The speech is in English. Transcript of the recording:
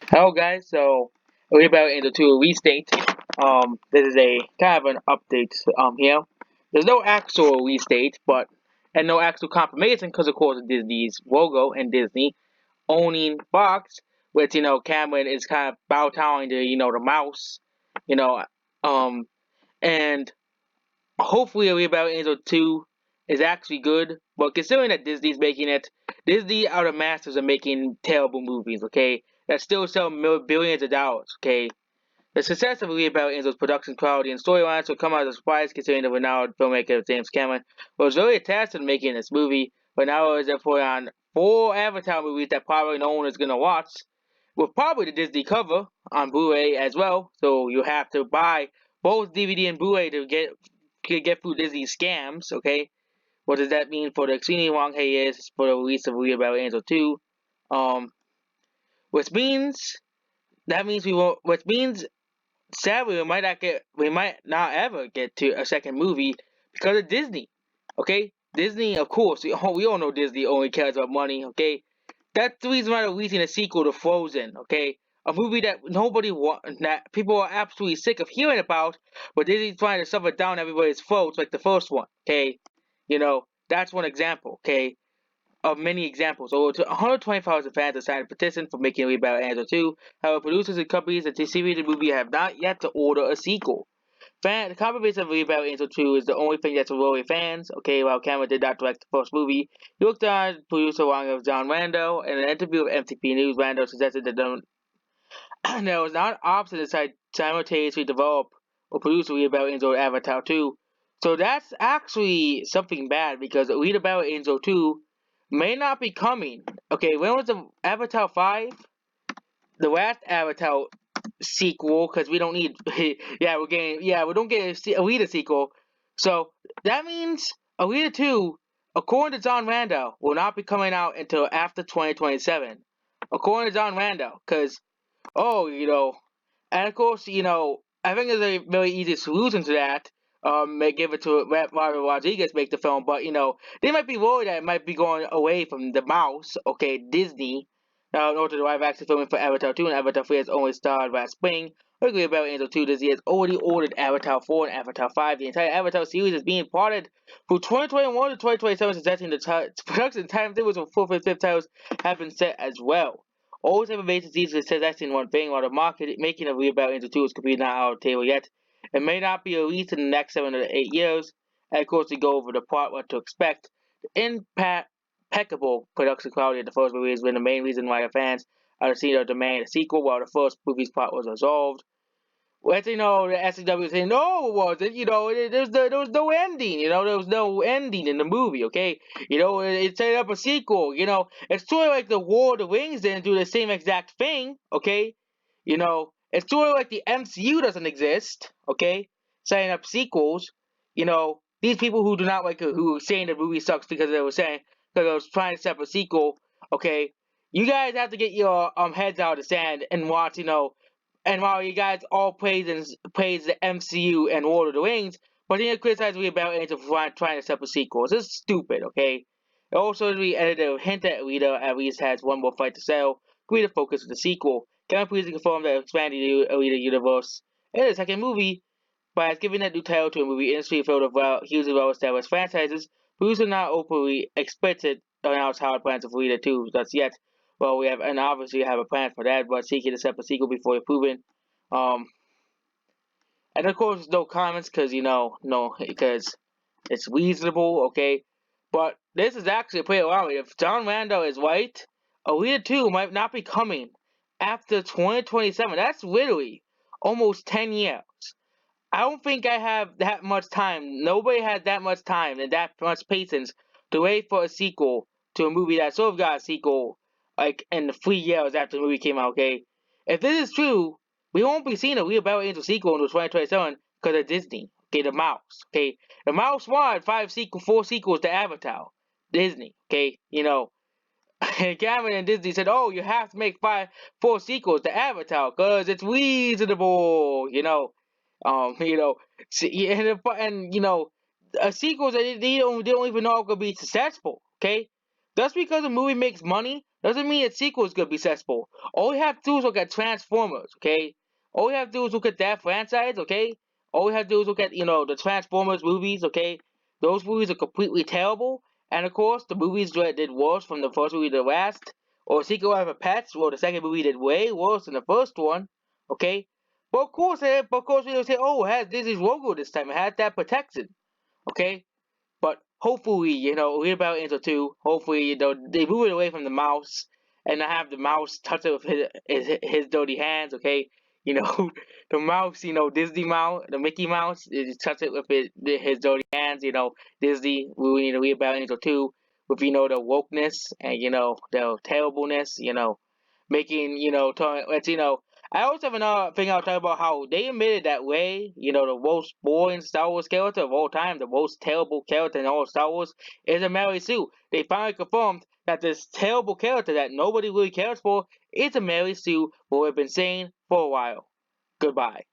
Hello guys, so we're about into a restate. This is a kind of an update here. There's no actual restate, but and no actual confirmation because of course of Disney's logo and Disney owning Fox, which Cameron is kind of bowtowing to the mouse, you know, um and hopefully About Angel 2 is actually good. But considering that Disney's making it, Disney are the masters of making terrible movies, okay? That still sell billions of dollars, okay? The success of About Angel's production quality and storylines will come as a surprise considering the renowned filmmaker James Cameron was very attached to making this movie, but now is put on four Avatar movies that probably no one is going to watch, with probably the Disney cover on Blu-ray as well, so you have to buy both DVD and Blu-ray to get through Disney scams, okay? What does that mean for the extremely long hiatus for the release of About Angel 2? Um, which means that means we won't. Which means sadly we might not ever get to a second movie because of Disney. Okay, Disney, of course, we all know Disney only cares about money. Okay, that's the reason why they're releasing a sequel to Frozen. Okay, a movie that nobody want, that people are absolutely sick of hearing about, but Disney's trying to shove it down everybody's throats like the first one. Okay, that's one example. Okay, of many examples. Over 120,000 fans have signed a petition for making a Rebound Angel 2. However, producers and companies that distribute the movie have not yet to order a sequel. The confirmation of Rebound Angel 2 is the only thing that's worry fans. Okay, while Cameron did not direct the first movie, he worked on producer along with John Rando. In an interview with MTV News, Rando suggested that there was not an option to simultaneously develop or produce Rebound Angel or Avatar 2. So that's actually something bad because Rebound Angel 2 may not be coming. Okay, when was the Avatar 5? The last Avatar sequel, because we don't need. We don't get a Alita sequel. So that means Alita 2, according to John Randall, will not be coming out until after 2027. According to John Randall, because, oh, and of course, I think there's a very easy solution to that. May give it to Mario Rodriguez make the film, but they might be worried that it might be going away from the mouse. Okay, Disney. In order to live action filming for Avatar 2 and Avatar 3 has only started last spring. Luckily about Angel 2, Disney has already ordered Avatar 4 and Avatar 5. The entire Avatar series is being plotted from 2021 to 2027, suggesting the production timetables for 4th and 5th titles have been set as well. All type of agencies are suggesting one thing, while the making of Rebound Angel 2 is completely not on the table yet. It may not be released in the next 7 to 8 years. And of course, to go over the plot, what to expect. The impeccable production quality of the first movie has been the main reason why the fans are seeing or demanding a sequel, while the first movie's plot was resolved. Well, the SCW was saying, no, it wasn't. There was no ending. There was no ending in the movie, okay? It set up a sequel. It's sort of like the War of the Rings didn't do the same exact thing, okay? It's sort of like the MCU doesn't exist, okay? Setting up sequels. These people who do not like who are saying the movie sucks because because it was trying to set up a sequel, okay? You guys have to get your heads out of the sand and watch, and while you guys all praise the MCU and Lord of the Rings, but then you criticize me about Angel for trying to set up a sequel. This is stupid, okay? Also, we edited a hint that Alita at least has one more fight to settle. Agree to focus on the sequel. Can I please confirm that expanding the Alita universe in the second movie by giving that new title to a movie industry filled with hugely well-established franchises? Producer not openly explicit announced how it plans to Alita 2 thus yet. Well, we have and obviously have a plan for that, but seeking to set up a sequel before approving. Um, and of course, no comments because no, because it's reasonable, okay. But this is actually a pretty alarming. If John Randall is right, Alita 2 might not be coming after 2027. That's literally almost 10 years. I don't think I have that much time. Nobody has that much time and that much patience to wait for a sequel to a movie that sort of got a sequel like in the 3 years after the movie came out. Okay, if this is true, we won't be seeing a Real Battle Angel sequel until 2027 because of Disney. Okay, the mouse. Okay, the mouse wanted four sequels to Avatar. Disney. Okay, Cameron and Disney said, "Oh, you have to make four sequels to Avatar because it's reasonable." Um, you know, and sequels that they don't even know if gonna be successful. Okay, just because a movie makes money doesn't mean a sequel is gonna be successful. All we have to do is look at Transformers, okay? All we have to do is look at that franchise, okay? All we have to do is look at, the Transformers movies, okay? Those movies are completely terrible. And of course, the movies that did worse from the first movie to the last, or Secret Life of Pets, well, the second movie did way worse than the first one, okay? But of course, we will say, oh, it has Disney's logo this time. It has that protection, okay? But hopefully, Alita Battle Angel 2, hopefully, they move it away from the mouse and not have the mouse touch it with his dirty hands, okay? The mouse, Disney mouse, the Mickey Mouse, just touch it with his dirty hands, Disney, we need Alita Battle Angel 2 with, the wokeness and, the terribleness, making, I also have another thing I'll talk about how they admitted that Rey, the most boring Star Wars character of all time, the most terrible character in all of Star Wars, is a Mary Sue. They finally confirmed that this terrible character that nobody really cares for is a Mary Sue, who we've been saying for a while. Goodbye.